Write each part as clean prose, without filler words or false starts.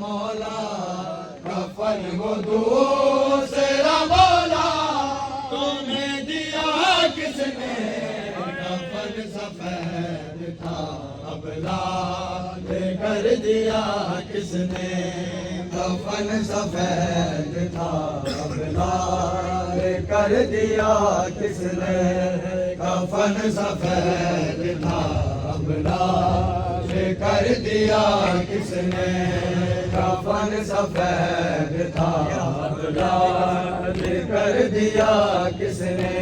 मौला कफन वो दूसरा मौला तुम्हें दिया किसने कफन सफेद था अब लाल कर दिया किसने कफन सफेद था अब लाल कर दिया किसने कफन सफेद था अब लाल कर दिया किसने कफन सफेद था अब लाल कर दिया किसने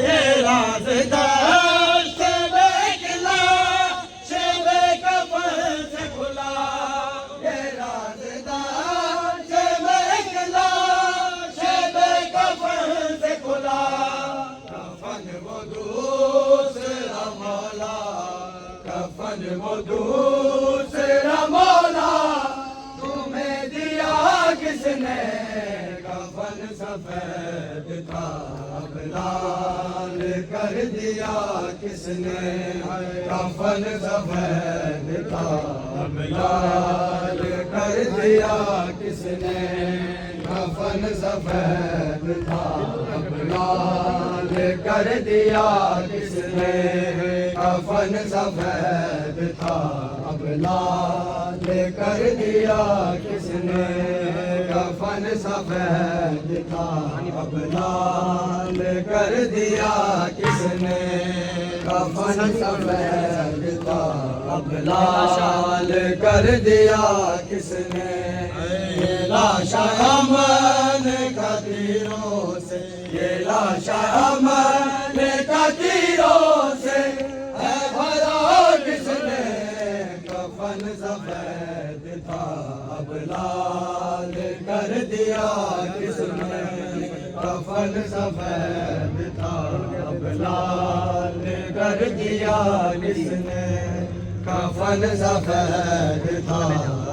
ये राज़दार शब-ए क़िला शब-ए कफ़न से खुला ये राज़दार शब-ए क़िला शब-ए कफ़न से खुला कफन वो दूसरा मौला कफन वो दूसरा मौला तुम्हें दिया किसने कफन सफेद था अब लाल कर दिया किसने कफन सफेद था अब लाल कर दिया किसने कफन सफेद था अब लाल कर दिया किसने कफन सफेद था अब लाल कर दिया किसने कफन सफेद था अब लाल कर दिया किसने कफन सफेद था अब लाल कर दिया किसने ये लाशा अमन का तीरों से ये लाशा अमन का तीरों से है भरा किसने कफन सफेद था अब लाल कर दिया किसने कफन सफेद था अब लाल कर दिया किसने कफन सफेद था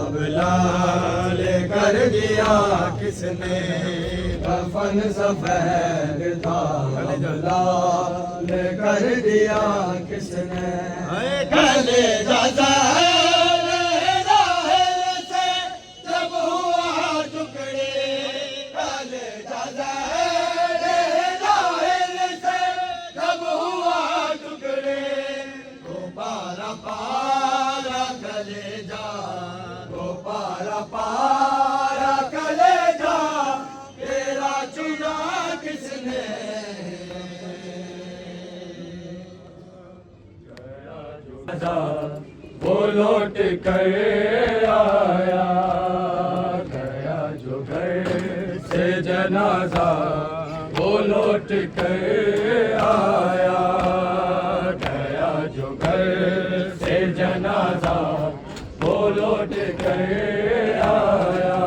अब लाल कर दिया किसने कफन सफेद था अब लाल कर दिया किसने गले जा पारा कलेजा वो पारा कलेजा तेरा चुना किसने वो लौट कर आया गया जो घर से जनाजा वो लौट कर आया गया जो घर से जनाजा वो लौट कर आया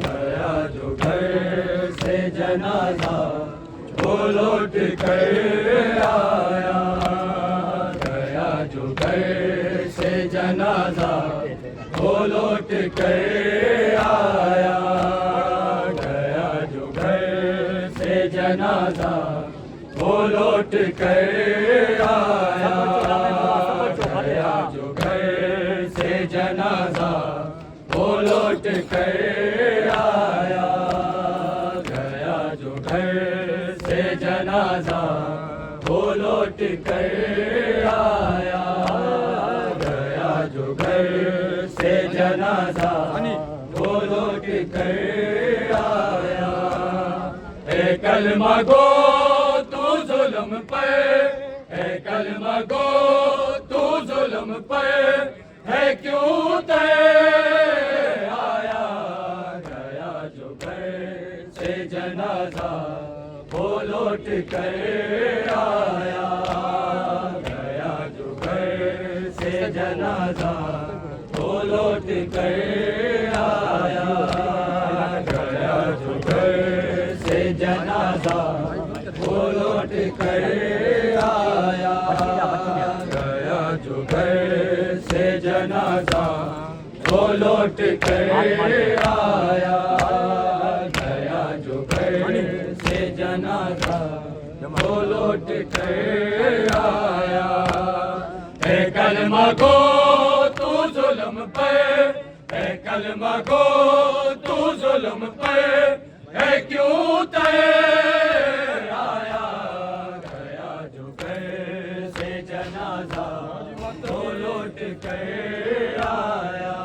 गया जो घर से जनाजा वो लौट कर आया गया जो घर से जनाजा वो लौट कर आया गया जो घर से जनाजा वो लौट कर आया गया जो घर से जनाजा वो लौट कर आया गया जो घर से जनाजा वो लौट कर आया गया जो घर से जनाजा वो लौट कर आया ए कलमा गो तू जुल्म पे है कलमा गो तू जुल्म पे है क्यों ते आया गया जो घर से जनाजा वो लौट कर आया गया जो घर से जनाजा वो लौट कर आया गया जो घर से जनाजा वो लौट कर आया गया जो घर से जनाजा वो लौट कर आया गया जो घर से जनाजा वो लौट कर आया कलमा को तू जुल्म पे है कलमा गो तू जुल्म पे है क्यों तय आया गया जो घर से जनाजा तो लौट कर आया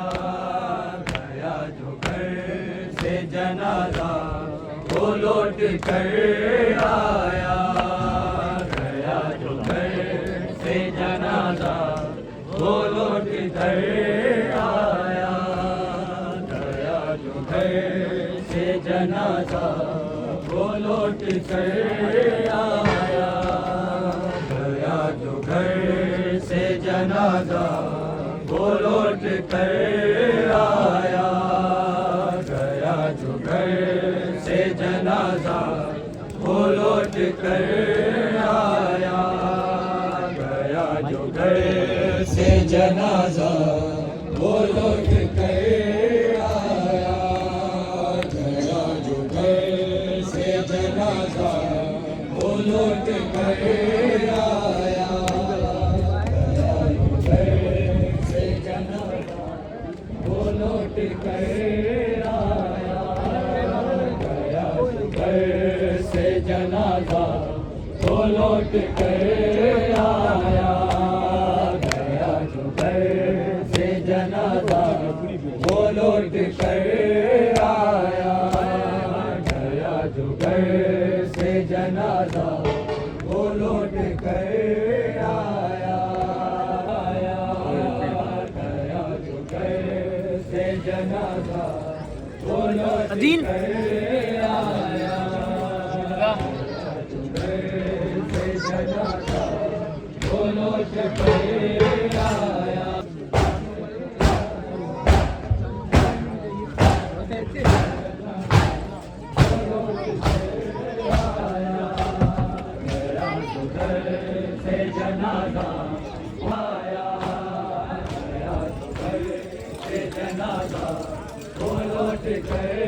गया जो घर से जनाजा वो लौट कर आया गया जो घर से जनाजा वो लौट कर आया गया जो घर से जनाजा वो लौट कर आया गया जो घर से जनाजा वो लौट कर आया गया जो घर से जनाजा वो लौट कर आया गया जो घर से जनाजा वो लौट कर आया गया जो घर से जनाजा वो लौट कर आया गया जो घर से जनाजा वो लौट कर आया गया जो घर से जनाजा वो लौट कर आया गया जो घर से जनाजा वो लौट कर आया गया जो घर से जनाजा वो लौट कर आया गया जो घर से जनाजा वो लौट कर आया जो घर से जनाजा वो लौट कर आया से जनाजा आया गया जो घर से जनाजा वो लौट कर